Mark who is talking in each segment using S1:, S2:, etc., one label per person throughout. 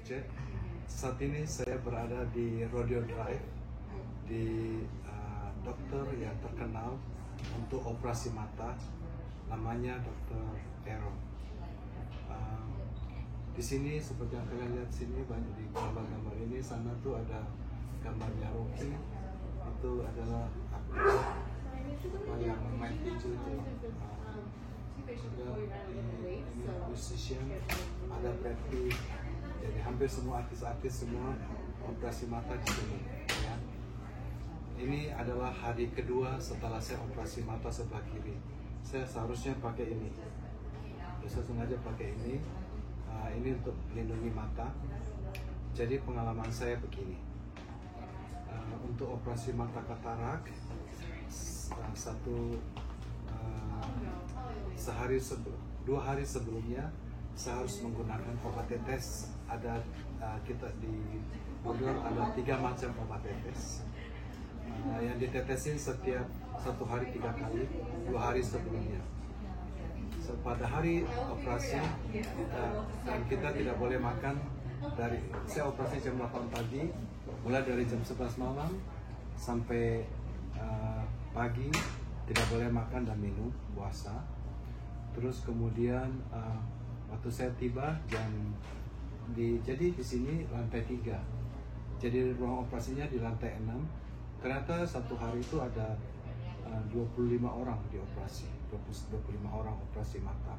S1: Ucet. Saat ini saya berada di Rodeo Drive di dokter yang terkenal untuk operasi mata, namanya Dr. Aaron. Di sini seperti yang kalian lihat sini banyak di gambar-gambar ini, sana tuh ada gambarnya Rocky, itu adalah apa yang main tinju itu. Ada ini musician, ada Brad Pitt, jadi hampir semua artis-artis semua operasi mata di sini. Ya. Ini adalah hari kedua setelah saya operasi mata sebelah kiri. Saya seharusnya pakai ini. Saya sengaja pakai ini. Ini untuk melindungi mata. Jadi pengalaman saya begini. Untuk operasi mata katarak, dua hari sebelumnya saya harus menggunakan obat tetes. Ada kita di Bogor ada 3 macam obat tetes. Yang ditetesin setiap 1 hari 3 kali, 2 hari sebelumnya. Pada hari operasi dan kita tidak boleh makan saya operasi jam 8 pagi, mulai dari jam 11 malam sampai pagi tidak boleh makan dan minum, puasa. Terus kemudian waktu saya tiba jadi di sini lantai 3, jadi ruang operasinya di lantai 6. Ternyata satu hari itu ada 25 orang dioperasi, 25 orang operasi mata.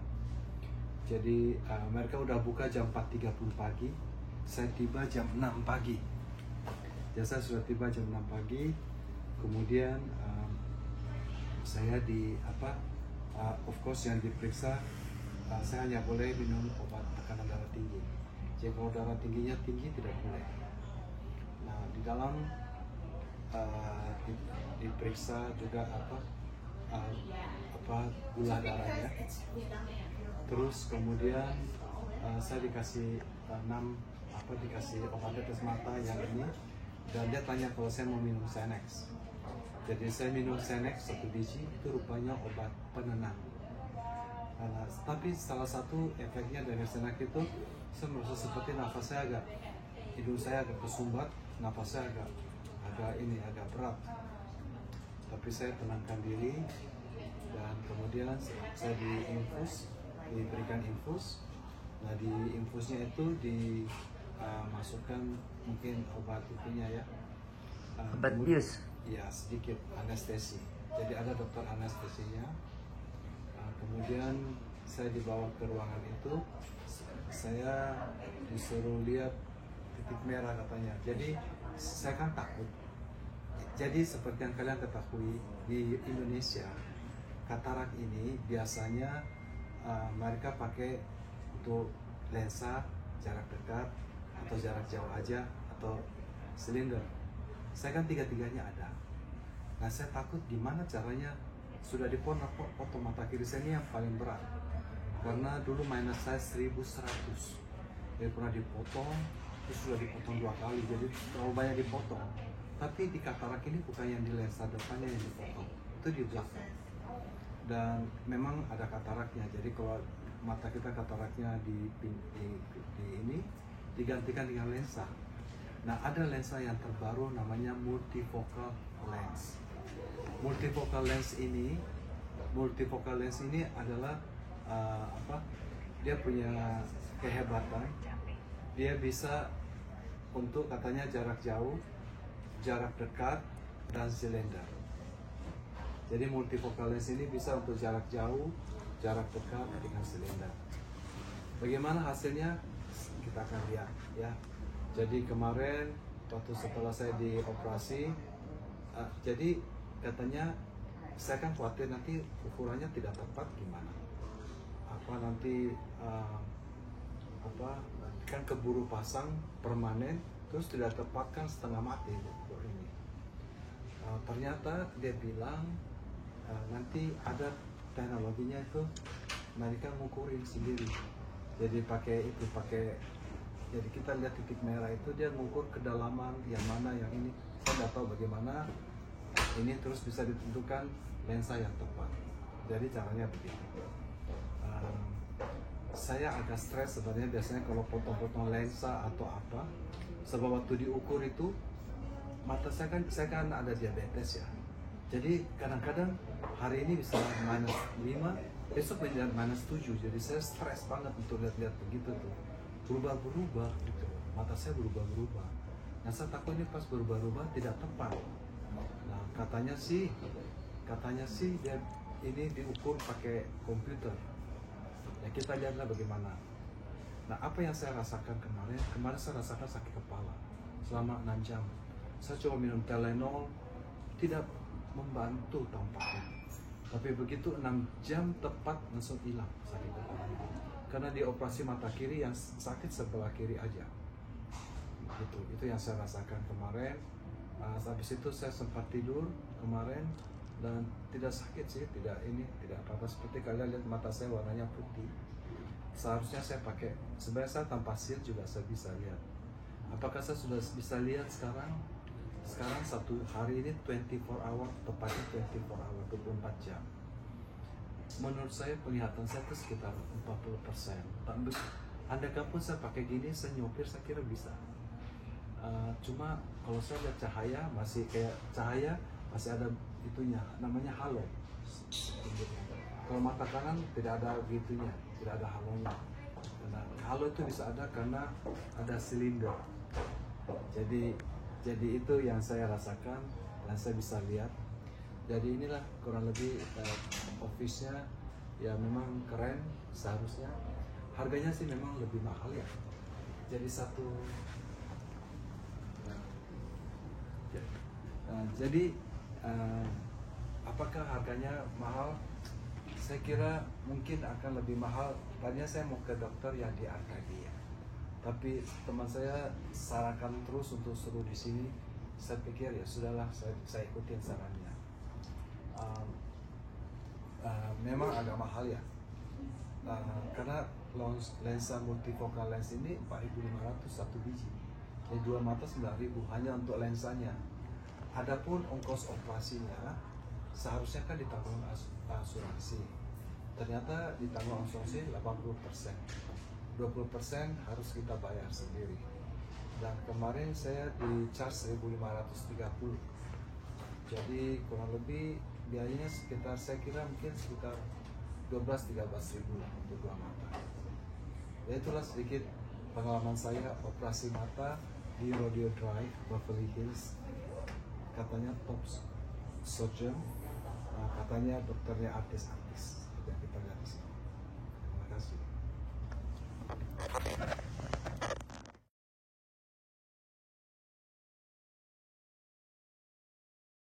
S1: Jadi mereka udah buka jam 4.30 pagi, saya tiba jam 6 pagi. Jadi saya sudah tiba jam 6 pagi, kemudian saya of course yang diperiksa, saya hanya boleh minum obat tekanan darah tinggi. Jadi kalau darah tingginya tinggi tidak boleh. Nah di dalam diperiksa juga gula darahnya. Terus kemudian saya dikasih dikasih obat tetes mata yang ini, dan dia tanya kalau saya mau minum Xanax. Jadi saya minum Xanax 1 biji, itu rupanya obat penenang. Tapi salah satu efeknya dari Xanax itu, saya merasa seperti nafas saya hidung saya agak tersumbat, nafas saya agak berat. Tapi saya tenangkan diri, dan kemudian saya diberikan infus. Nah di infusnya itu dimasukkan mungkin obat itunya ya.
S2: Obat bius?
S1: Ya, sedikit anestesi. Jadi ada dokter anestesinya. Kemudian saya dibawa ke ruangan itu, saya disuruh lihat titik merah katanya. Jadi saya kan takut. Jadi seperti yang kalian ketahui, di Indonesia katarak ini biasanya mereka pakai untuk lensa jarak dekat atau jarak jauh aja atau silinder. Saya kan tiga-tiganya ada. Nah saya takut gimana caranya, sudah dipotong mata kiri saya ini yang paling berat. Karena dulu minus saya 1100. Jadi pernah dipotong, terus sudah dipotong 2 kali, jadi terlalu banyak dipotong. Tapi di katarak ini bukan yang di lensa depannya yang dipotong, itu di belakang. Dan memang ada kataraknya, jadi kalau mata kita kataraknya di ini digantikan dengan lensa. Nah ada lensa yang terbaru namanya multifocal lens. Multifocal lens ini adalah dia punya kehebatan, dia bisa untuk katanya jarak jauh, jarak dekat, dan silinder. Jadi multifocal lens ini bisa untuk jarak jauh, jarak dekat, dengan silinder. Bagaimana hasilnya? Kita akan lihat ya. Jadi kemarin waktu setelah saya dioperasi, jadi katanya saya kan khawatir nanti ukurannya tidak tepat gimana. Nanti kan keburu pasang permanen, terus tidak tepat kan setengah mati ukur ini. Ternyata dia bilang nanti ada teknologinya itu, mereka ngukurin sendiri. Jadi jadi kita lihat titik merah itu, dia ngukur kedalaman yang mana yang ini. Saya nggak tahu bagaimana ini terus bisa ditentukan lensa yang tepat. Jadi caranya begitu. saya agak stres sebenarnya biasanya kalau potong-potong lensa atau apa. Sebab waktu diukur itu mata saya kan ada diabetes ya. Jadi kadang-kadang hari ini bisa -5, besok menjadi -7. Jadi saya stres banget untuk lihat-lihat begitu tuh. Berubah-berubah gitu. Mata saya berubah-berubah. Nah saya takut ini pas berubah-ubah tidak tepat. Nah katanya sih dia ini diukur pakai komputer. Ya kita lihatlah bagaimana. Nah apa yang saya rasakan kemarin saya rasakan sakit kepala selama 6 jam. Saya coba minum Tylenol, tidak membantu tampaknya. Tapi begitu 6 jam tepat langsung hilang sakit kepala. Karena di operasi mata kiri yang sakit sebelah kiri aja. Itu yang saya rasakan kemarin. Habis itu saya sempat tidur kemarin dan tidak sakit sih, tidak apa-apa. Seperti kalian lihat mata saya warnanya putih. Seharusnya saya pakai, sebenarnya saya tanpa sil juga saya bisa lihat. Apakah saya sudah bisa lihat sekarang? Sekarang satu hari ini 24 hour, tepatnya 24 hour, 24 jam. Menurut saya penglihatan saya itu sekitar 40%. Andaikan pun saya pakai gini, saya nyopir saya kira bisa. Cuma kalau saya lihat cahaya masih ada itunya, namanya halo. Kalau mata kanan tidak ada gitunya, tidak ada halonya. Nah, halo itu bisa ada karena ada silinder. Jadi itu yang saya rasakan dan saya bisa lihat. Jadi inilah kurang lebih office-nya ya, memang keren seharusnya. Harganya sih memang lebih mahal ya. Jadi apakah harganya mahal? Saya kira mungkin akan lebih mahal. Tadinya saya mau ke dokter yang di Arcadia, tapi teman saya sarankan terus untuk suruh di sini. Saya pikir ya sudahlah, saya ikutin sarannya. Memang agak mahal ya, karena lensa multifocal lens ini 4.500 satu biji. Jadi 2 mata 9.000 hanya untuk lensanya. Adapun ongkos operasinya seharusnya kan ditanggung asuransi. Ternyata ditanggung asuransi 80%. 20% harus kita bayar sendiri. Dan kemarin saya di charge 1.530. Jadi kurang lebih biayanya sekitar, saya kira mungkin sekitar 12-13 ribu untuk 2 mata. Ya itulah sedikit pengalaman saya operasi mata di Rodeo Drive, Beverly Hills. Katanya top surgeon, katanya dokternya artis-artis.